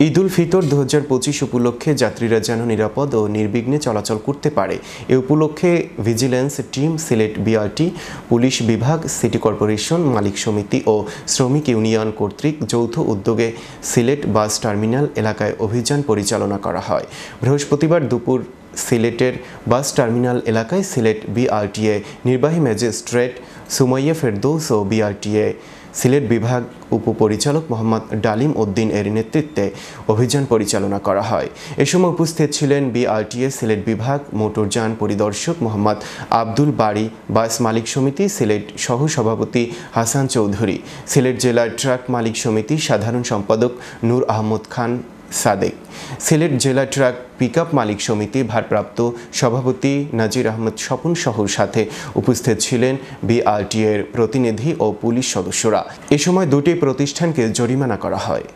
ঈদ উল ফিতর ২০২৫ উপলক্ষে যাত্রীরা যেন নিরাপদ ও নির্বিঘ্নে চলাচল করতে পারে এ উপলক্ষে vigilance team, Sylhet BRT, police বিভাগ, সিটি কর্পোরেশন, মালিক সমিতি ও শ্রমিক ইউনিয়ন কর্তৃক যৌথ উদ্যোগে সিলেট বাস টার্মিনাল এলাকায় অভিযান পরিচালনা করা হয়। বৃহস্পতিবার দুপুর সিলেটের বাস টার্মিনাল এলাকায় সিলেট বিআরটিএ নির্বাহী ম্যাজিস্ট্রেট সুমাইয়া ফেরদৌস ও বিআরটিএ সিলেট বিভাগ উপপরিচালক মোহাম্মদ ডালিম উদ্দিন এর নেতৃত্বে অভিযান পরিচালনা করা হয়। এ সময় উপস্থিত ছিলেন বিআরটিএ সিলেট বিভাগ মোটরযান পরিদর্শক মোহাম্মদ আব্দুল বারী, বাস মালিক সমিতি সিলেট সহ সভাপতি হাসান চৌধুরী, সিলেট জেলা ট্রাক মালিক সমিতি সাধারণ সম্পাদক নূর আহমদ খান সাদেক, সিলেট জেলা ট্রাক পিকআপ মালিক সমিতি ভারপ্রাপ্ত সভাপতি নাজির আহমেদ স্বপন সহ সাথে উপস্থিত ছিলেন বিআরটিএর প্রতিনিধি ও পুলিশ সদস্যরা। এ সময় দুটি প্রতিষ্ঠানকে জরিমানা করা হয়।